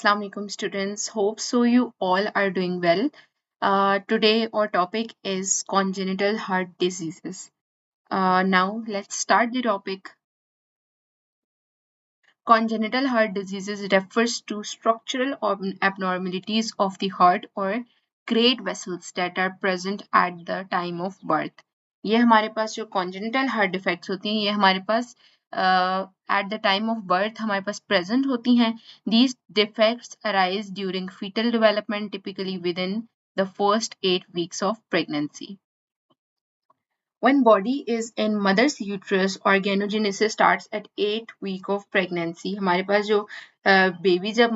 Assalamu alaikum students. Hope so you all are doing well. Today our topic is congenital heart diseases. Now let's start the topic. Congenital heart diseases refers to structural abnormalities of the heart or great vessels that are present at the time of birth. ये हमारे पास जो congenital heart defects होती हैं ये हमारे पास at the time of birth हमारे पास present होती हैं. These defects arise during fetal development, typically within the first 8 weeks of pregnancy. When body is in mother's uterus, organogenesis starts at 8 week of pregnancy. हमारे पास जो baby जब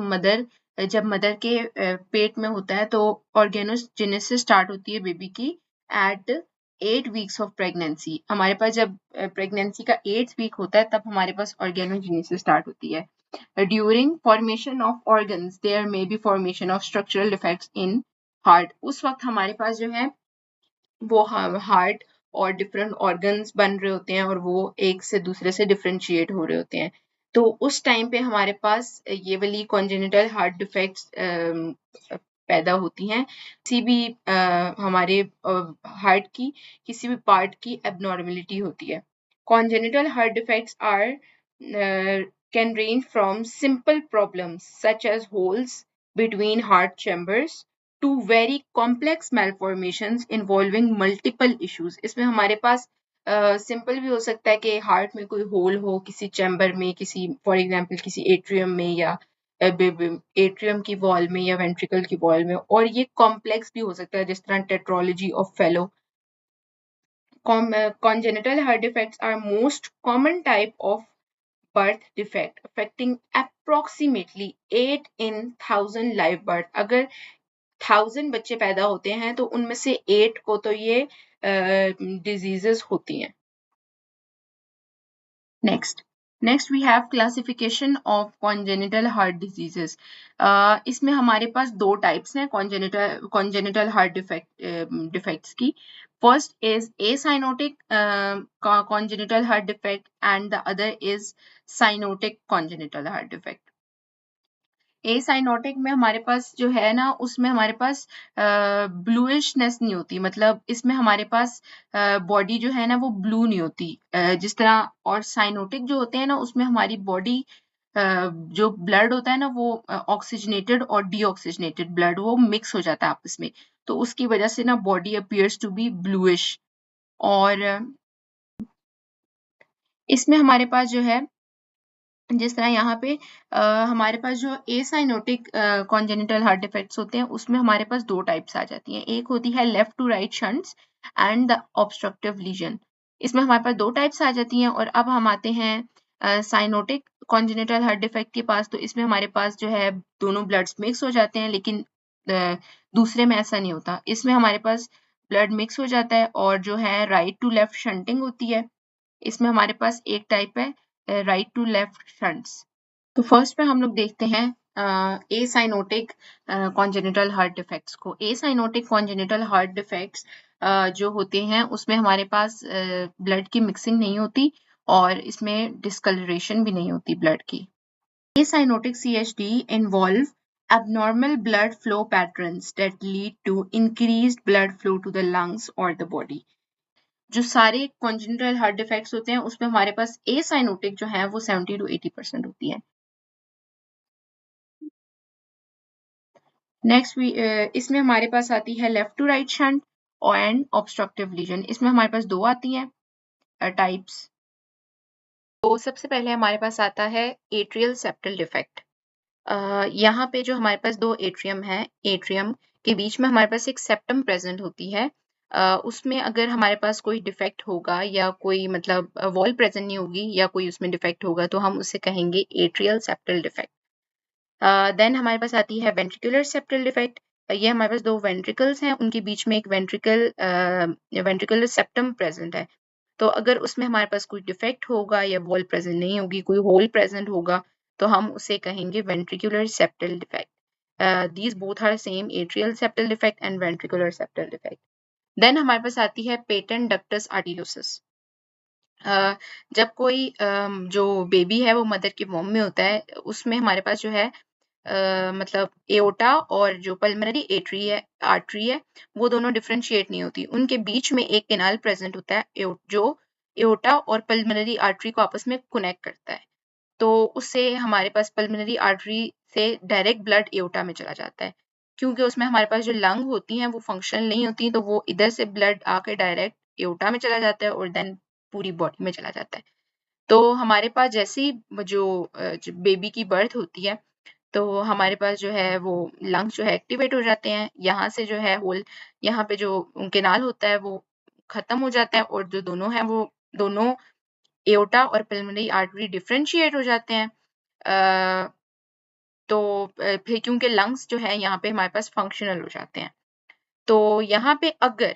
mother के पेट में होता है तो organogenesis स्टार्ट होती है बेबी की at 8 weeks of pregnancy. हमारे पास जब प्रेगनेंसी का 8th वीक होता है तब हमारे पास organogenesis स्टार्ट होती है. During formation of organs, there may be formation of structural defects in heart. उस वक्त हमारे पास जो है वो हार्ट और डिफरेंट ऑर्गन्स बन रहे होते हैं और वो एक से दूसरे से डिफरेंशिएट हो रहे होते हैं. तो उस टाइम पे हमारे पास ये वाली कॉन्जेनिटल हार्ट डिफेक्ट्स पैदा होती हैं. किसी भी हमारे हार्ट की किसी भी पार्ट की एबनॉर्मलिटी होती है. Congenital heart defects are can range from simple problems such as holes between heart chambers to very complex malformations involving multiple issues. इसमें हमारे पास सिंपल भी हो सकता है कि हार्ट में कोई होल हो किसी चैम्बर में, किसी फॉर एग्जांपल किसी एट्रियम में या एट्रियम की वॉल में या वेंट्रिकल की वॉल में, और ये कॉम्प्लेक्स भी हो सकता है जिस तरह tetralogy of fellow. Congenital heart defects are most common type of birth defect affecting approximately 8 in 1000 live birth. अगर 1000 बच्चे पैदा होते हैं तो उनमें से 8 को तो ये डिजीजेस होती हैं. Next we have classification of congenital heart diseases. इसमें हमारे पास दो टाइप्स हैं कॉन्जेनिटल हार्ट डिफेक्ट्स की. First is acyanotic congenital heart defect and the other is cyanotic congenital heart defect. Acyanotic में हमारे पास जो है ना उसमें हमारे पास ब्लूइशनेस नहीं होती, मतलब इसमें हमारे पास बॉडी जो है ना वो ब्लू नहीं होती जिस तरह, और साइनोटिक जो होते हैं ना उसमें हमारी बॉडी जो ब्लड होता है ना वो ऑक्सीजनेटेड और डीऑक्सीजनेटेड ब्लड वो मिक्स हो जाता है आपस में, तो उसकी वजह से ना body appears to be bluish. और इसमें हमारे पास जो है जिस तरह यहाँ पे हमारे पास जो एसाइनोटिक कॉन्जेनिटल हार्ट डिफेक्ट्स होते हैं उसमें हमारे पास दो टाइप्स आ जाती हैं. एक होती है left to right shunts and the obstructive lesion. इसमें हमारे पास दो टाइप्स आ जाती हैं. और अब हम आते हैं साइनोटिक कॉन्जेनिटल हार्ट डिफेक्ट के पास. तो इसमें हमारे पास जो है दोनों ब्लड्स मिक्स हो जाते हैं, लेकिन दूसरे में ऐसा नहीं होता. इसमें हमारे पास ब्लड मिक्स हो जाता है और जो है राइट टू लेफ्ट शंटिंग होती है. इसमें हमारे पास एक टाइप है राइट टू लेफ्ट शंट्स. तो फर्स्ट पे हम लोग देखते हैं एसाइनोटिक कॉन्जेनिटल हार्ट डिफेक्ट्स को. एसाइनोटिक कॉन्जेनिटल हार्ट डिफेक्ट्स जो होते हैं उसमें हमारे पास ब्लड की मिक्सिंग नहीं होती और इसमें डिस्कलरेशन भी नहीं होती ब्लड की. Acyanotic CHD involve abnormal blood flow patterns that lead to increased blood flow to the lungs or the body. जो सारे कॉन्जेनिटल हार्ट डिफेक्ट्स होते हैं उसमें हमारे पास एसाइनोटिक जो है वो 70 to 80% होती है. नेक्स्ट इसमें हमारे पास आती है left to right shunt and obstructive lesion. इसमें हमारे पास दो आती हैं टाइप्स. तो सबसे पहले हमारे पास आता है एट्रियल सेप्टल डिफेक्ट. यहाँ पे जो हमारे पास दो एट्रियम है, एट्रियम के बीच में हमारे पास एक सेप्टम प्रेजेंट होती है. उसमें अगर हमारे पास कोई डिफेक्ट होगा या कोई मतलब वॉल प्रेजेंट नहीं होगी या कोई उसमें डिफेक्ट होगा तो हम उसे कहेंगे एट्रियल सेप्टल डिफेक्ट. देन हमारे पास आती है वेंट्रिकुलर सेप्टल डिफेक्ट. ये हमारे पास दो वेंट्रिकल्स हैं, उनके बीच में एक वेंट्रिकुलर सेप्टम प्रेजेंट है. तो अगर उसमें हमारे पास कोई डिफेक्ट होगा या वॉल प्रेजेंट नहीं होगी, कोई होल प्रेजेंट होगा तो हम उसे कहेंगे ventricular septal defect. These both are same, atrial septal defect and ventricular septal defect. Then हमारे पास आती है patent ductus arteriosus. जब कोई जो बेबी है वो मदर की वॉम में होता है उसमें हमारे पास जो है मतलब एओर्टा और जो पल्मोनरी आर्टरी है वो दोनों डिफरेंशिएट नहीं होती, उनके बीच में एक कैनाल प्रेजेंट होता है जो एओर्टा और पल्मोनरी आर्टरी को आपस में कनेक्ट करता है। तो उससे हमारे पास पल्मोनरी आर्टरी से डायरेक्ट ब्लड एओर्टा में चला जाता है, क्योंकि उसमें हमारे पास जो लंग होती हैं वो फंक्शनल नहीं होती, तो वो इधर से ब्लड आके डायरेक्ट एओर्टा में चला जाता है और देन पूरी बॉडी में चला जाता है। तो हमारे पास जैसे ही जो बेबी की बर्थ होती है तो हमारे पास जो है वो लंग्स जो है एक्टिवेट हो जाते हैं, यहाँ से जो है होल यहाँ पे जो कैनाल होता है वो खत्म हो जाता है और जो दोनों है वो दोनों एओर्टा और पल्मोनरी आर्टरी डिफरेंशिएट हो जाते हैं। तो फिर क्योंकि लंग्स जो है यहाँ पे हमारे पास फंक्शनल हो जाते हैं, तो यहाँ पे अगर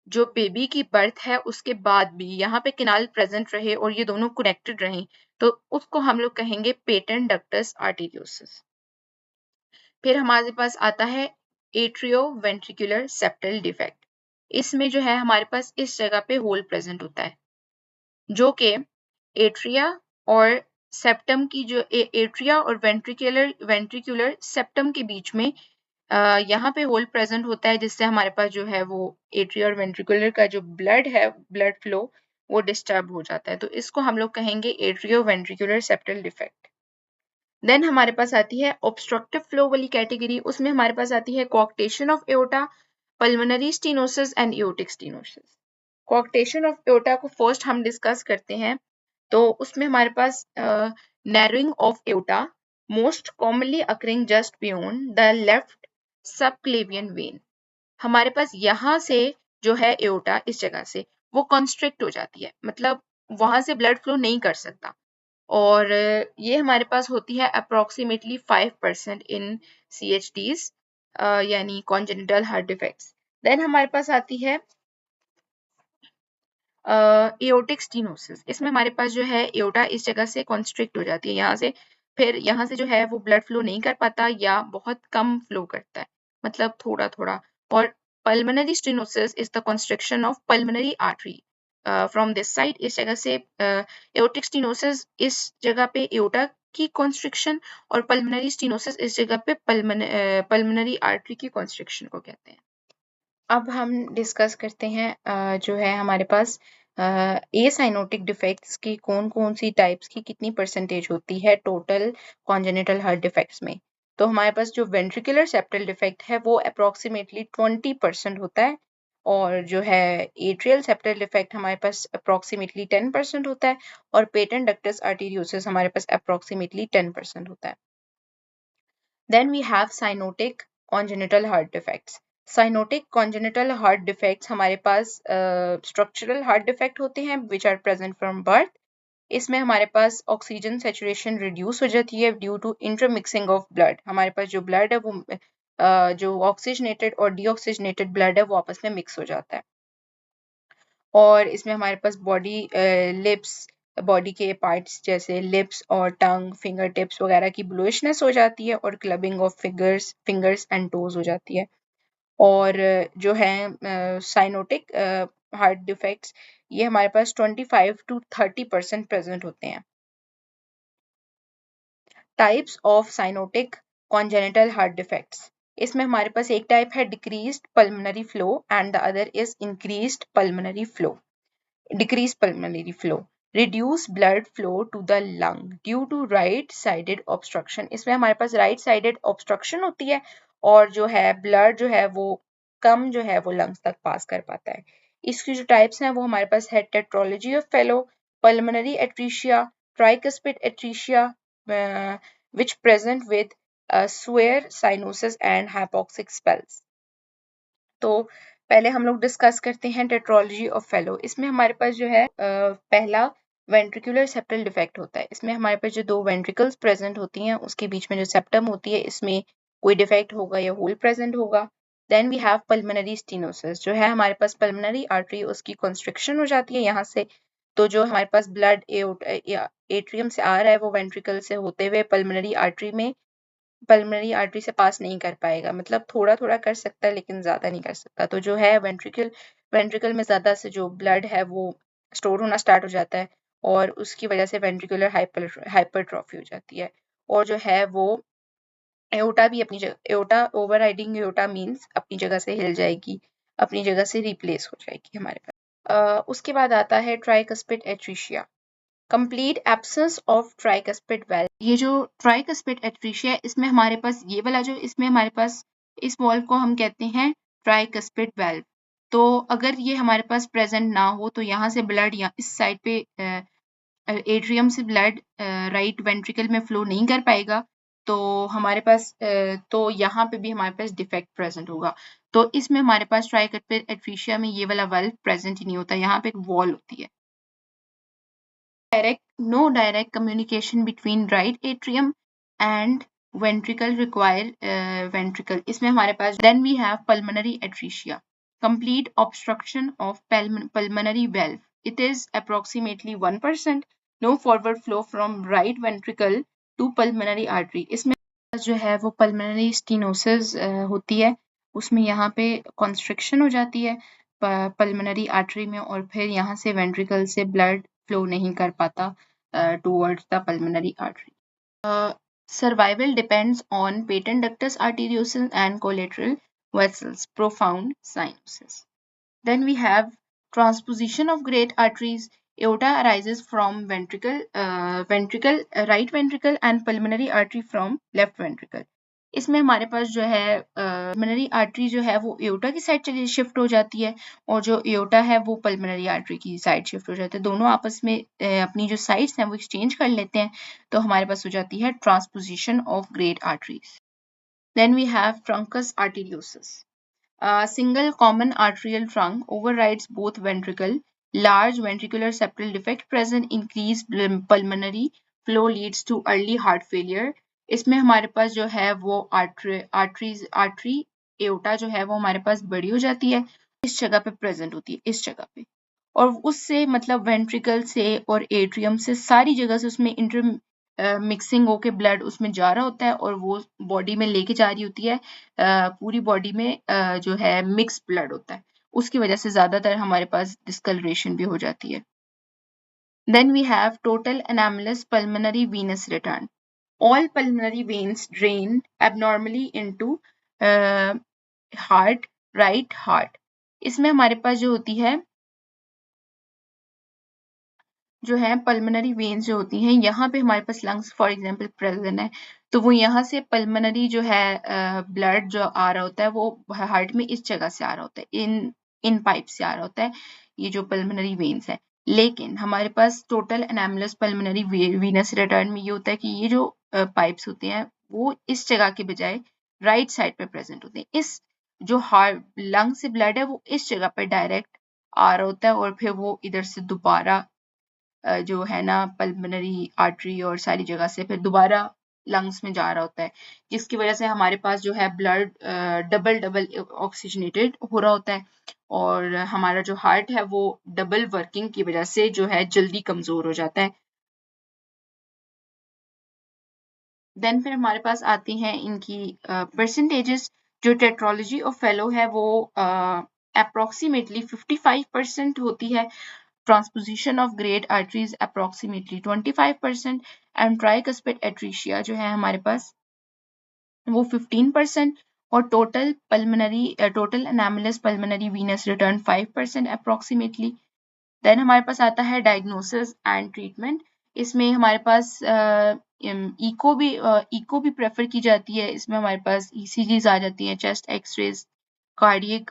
जो बेबी की बर्थ है उसके बाद भी यहाँ पे कैनाल प्रेजेंट रहे और ये दोनों कनेक्टेड रहें तो उसको हम लोग कहेंगे पेटेंट डक्टस आर्टेरियोसिस। फिर हमारे पास आता है एट्रियो वेंट्रिकुलर सेप्टल डिफेक्ट। इसमें जो है हमारे पास इस जगह पे होल प्रेजेंट होता है जो कि एट्रिया और सेप्टम की जो एट्रिया और वेंट्रिकुलर सेप्टम के बीच में यहाँ पे होल प्रेजेंट होता है, जिससे हमारे पास जो है वो एट्रिया और वेंट्रिकुलर का जो ब्लड है ब्लड फ्लो वो डिस्टर्ब हो जाता है, तो इसको हम लोग कहेंगे atrio ventricular septal defect. Then हमारे पास आती है ऑब्स्ट्रक्टिव फ्लो वाली कैटेगरी, उसमें हमारे पास आती है coarctation of aorta, pulmonary stenosis and aortic stenosis. Coarctation of aorta को फर्स्ट हम डिस्कस करते हैं, तो उसमें हमारे पास narrowing of aorta most commonly occurring just beyond the left subclavian vein. हमारे पास यहाँ से जो है एओर्टा इस जगह से वो कॉन्स्ट्रिक्ट हो जाती है, मतलब वहां से ब्लड फ्लो नहीं कर सकता, और ये हमारे पास होती है अप्रोक्सीमेटली 5% इन CHDs यानी कॉन्जेनिटल हार्ट डिफेक्ट्स। देन हमारे पास आती है एओर्टिक स्टीनोसिस। इसमें हमारे पास जो है एओर्टा इस जगह से कॉन्स्ट्रिक्ट हो जाती है, यहाँ से फिर यहाँ से जो है वो ब्लड फ्लो नहीं कर पाता या बहुत कम फ्लो करता है, मतलब थोड़ा थोड़ा। और pulmonary stenosis is the construction of pulmonary artery from this side. इस जगह से एओर्टिक स्टेनोसिस इस जगह पे एओर्टा की कॉन्स्ट्रिक्शन और पल्मोनरी स्टेनोसिस इस जगह पे पल्मोनरी आर्टरी की कॉन्स्ट्रिक्शन को कहते हैं। अब हम डिस्कस करते हैं जो है हमारे पास एसाइनोटिक डिफेक्ट्स की कौन कौन सी टाइप्स की कितनी परसेंटेज होती है टोटल कॉन्जेनिटल हार्ट डिफेक्ट्स में। तो हमारे पास जो वेंट्रिकुलर सेप्टल डिफेक्ट है वो अप्रोक्सीमेटली 20% होता है, और जो है एट्रियल सेप्टल डिफेक्ट हमारे पास अप्रोक्सीमेटली 10% होता है, और पेटेंट डक्टस आर्टेरियोसिस हमारे पास अप्रोक्सीमेटली 10% होता है। Then we have cyanotic congenital heart defects. Cyanotic congenital heart defects हमारे पास structural heart defect होते हैं which are present from birth. इसमें हमारे पास ऑक्सीजन सेचुरेशन रिड्यूस हो जाती है due to intermixing of blood. हमारे पास जो ब्लड है वो जो ऑक्सीजनेटेड और डीऑक्सीजनेटेड ब्लड है वो आपस में मिक्स हो जाता है, और इसमें हमारे पास बॉडी के पार्ट्स जैसे लिप्स और टंग, फिंगर टिप्स वगैरह की ब्लूइशनेस हो जाती है, और clubbing of fingers and toes हो जाती है। और जो है साइनोटिक हार्ट डिफेक्ट्स ये हमारे पास 25 to 30% प्रेजेंट होते हैं। Types of cyanotic congenital heart defects, इसमें हमारे पास एक टाइप है decreased pulmonary flow and the other is increased pulmonary flow. Decrease pulmonary flow, reduce blood flow to the lung due to right sided obstruction। इसमें हमारे पास right sided obstruction होती है, और जो है ब्लड जो है वो कम जो है वो लंग्स तक पास कर पाता है। इसकी जो टाइप्स हैं वो हमारे पास है tetralogy of Fallot, pulmonary atresia, tricuspid atresia which present with sware cyanosis and hypoxic spells। तो पहले हम लोग डिस्कस करते हैं टेट्रोलॉजी ऑफ फेलो। इसमें हमारे पास जो है पहला वेंट्रिकुलर सेप्टल डिफेक्ट होता है। इसमें हमारे पास जो दो वेंट्रिकल्स प्रेजेंट होती हैं उसके बीच में जो सेप्टम होती है इसमें कोई डिफेक्ट होगा या होल प्रेजेंट होगा। Then we have pulmonary stenosis, जो है हमारे पास पल्मोनरी आर्टरी उसकी कंस्ट्रिक्शन हो जाती है यहाँ से, तो जो हमारे पास ब्लड एट्रियम से आ रहा है वो वेंट्रिकल से होते हुए पल्मोनरी आर्टरी से पास नहीं कर पाएगा, मतलब थोड़ा थोड़ा कर सकता है लेकिन ज्यादा नहीं कर सकता। तो जो है वेंट्रिकल में ज्यादा से जो ब्लड है वो स्टोर होना स्टार्ट हो जाता है, और उसकी वजह से वेंट्रिकुलर हाइपरट्रॉफी हो जाती है, और जो है वो एओटा भी अपनी जगह, एओटा ओवरराइडिंग एओटा मीन्स अपनी जगह से हिल जाएगी, अपनी जगह से रिप्लेस हो जाएगी हमारे पास। उसके बाद आता है tricuspid atresia, complete absence of tricuspid valve. ये जो ट्राइकस्पिड एट्रीशिया है, इसमें हमारे पास ये वाला जो इसमें हमारे पास इस वॉल्व को हम कहते हैं ट्राइकस्पिड वेल्व। तो अगर ये हमारे पास प्रेजेंट ना हो तो यहाँ से ब्लड या इस साइड पे एट्रियम से ब्लड राइट वेंट्रिकल में फ्लो नहीं कर पाएगा, तो हमारे पास तो यहाँ पे भी हमारे पास डिफेक्ट प्रेजेंट होगा। तो इसमें हमारे पास ट्राइकस्पिड एट्रीशिया में ये वाला वाल्व प्रेजेंट ही नहीं होता, यहाँ पे एक वॉल होती है। No direct communication between right atrium and ventricle require ventricle. इसमें हमारे पास then we have pulmonary atresia, complete obstruction of pulmonary valve. It is approximately 1%. No forward flow from right ventricle to pulmonary artery. इसमें जो है वो pulmonary stenosis होती है, उसमें यहाँ पे constriction हो जाती है पल्मोनरी आर्टरी में, और फिर यहाँ से वेंट्रिकल से ब्लड फ्लो नहीं कर पाता towards the pulmonary artery. Survival depends on patent ductus arteriosus and collateral vessels, profound cyanosis. Then we have transposition of great arteries. Aorta arises from right ventricle and pulmonary artery from left ventricle. इसमें हमारे पास जो है pulmonary artery जो है वो aorta की side चली शिफ्ट हो जाती है, और जो एओटा है वो पल्मोनरी आर्टरी की साइड शिफ्ट हो जाती है। दोनों आपस में अपनी जो साइड्स हैं वो एक्सचेंज कर लेते हैं, तो हमारे पास हो जाती है transposition of great arteries. Then we have truncus arteriosus. Single common arterial trunk overrides both ventricle. Large ventricular septal defect present, increased pulmonary flow leads to early heart failure. इसमें हमारे पास जो है वो आर्टरी एओटा जो है वो हमारे पास बड़ी हो जाती है, इस जगह पे प्रेजेंट होती है, इस जगह पे, और उससे मतलब वेंट्रिकल से और एट्रियम से सारी जगह से उसमें इंटर मिक्सिंग होके ब्लड उसमें जा रहा होता है, और वो बॉडी में लेके जा रही होती है, पूरी बॉडी में जो है मिक्स ब्लड होता है, उसकी वजह से ज्यादातर हमारे पास डिस्कलरेशन भी हो जाती है। Then we have total anomalous pulmonary venous return. All pulmonary veins drain abnormally into heart, right heart. इसमें हमारे पास जो होती है जो है पल्मोनरी वेन्स जो होती हैं, यहाँ पे हमारे पास लंग्स फॉर एग्जांपल प्रेजेंट है, तो वो यहाँ से पल्मोनरी जो है ब्लड जो आ रहा होता है वो हार्ट में इस जगह से आ रहा होता है, इन पाइप से आ रहा होता है, ये जो पल्मोनरी वेन्स है। लेकिन हमारे पास total anomalous pulmonary venous return में ये होता है कि ये जो पाइप्स होते हैं वो इस जगह के बजाय राइट साइड पे प्रेजेंट होते हैं। इस जो हार्ट लंग से ब्लड है वो इस जगह पे डायरेक्ट आ रहा होता है, और फिर वो इधर से दोबारा जो है ना पल्मोनरी आर्टरी और सारी जगह से फिर दोबारा लंग्स में जा रहा होता है, जिसकी वजह से हमारे पास जो है ब्लड डबल ऑक्सीजनेटेड हो रहा होता है, और हमारा जो हार्ट है वो डबल वर्किंग की वजह से जो है जल्दी कमजोर हो जाता है। देन फिर हमारे पास आती हैं इनकी परसेंटेजेस। जो टेट्रोलॉजी ऑफ फेलो है वो अप्रोक्सीमेटली 55% होती है, transposition of great arteries approximately 25%, and tricuspid atresia जो है हमारे पास वो 15%, और total anomalous pulmonary venous return 5% approximately. Then हमारे पास आता है डायग्नोसिस एंड ट्रीटमेंट। इसमें हमारे पास इको भी प्रेफर की जाती है, इसमें हमारे पास ईसीजीज आ जाती हैं, chest X rays, cardiac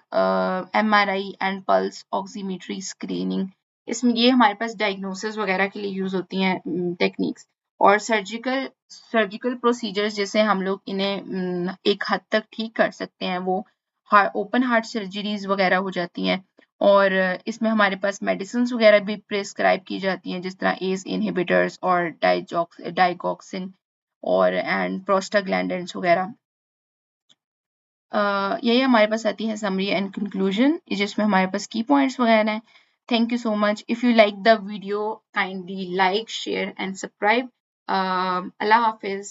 MRI and pulse oximetry screening. इसमें ये हमारे पास डायग्नोसिस वगैरह के लिए यूज होती हैं टेक्निक्स। और सर्जिकल प्रोसीजर्स जैसे हम लोग इन्हें एक हद तक ठीक कर सकते हैं, वो ओपन हार्ट सर्जरीज वगैरह हो जाती हैं, और इसमें हमारे पास मेडिसिन वगैरह भी प्रेस्क्राइब की जाती हैं, जिस तरह एस इनहिबिटर्स और डाइगोक्सिन और एंड प्रोस्टाग्लैंडिन्स वगैरह। यही हमारे पास आती है समरी एंड कंक्लूजन, जिसमें हमारे पास की पॉइंट्स वगैरह हैं। Thank you so much. If you like the video kindly like share and subscribe. Allah Hafiz.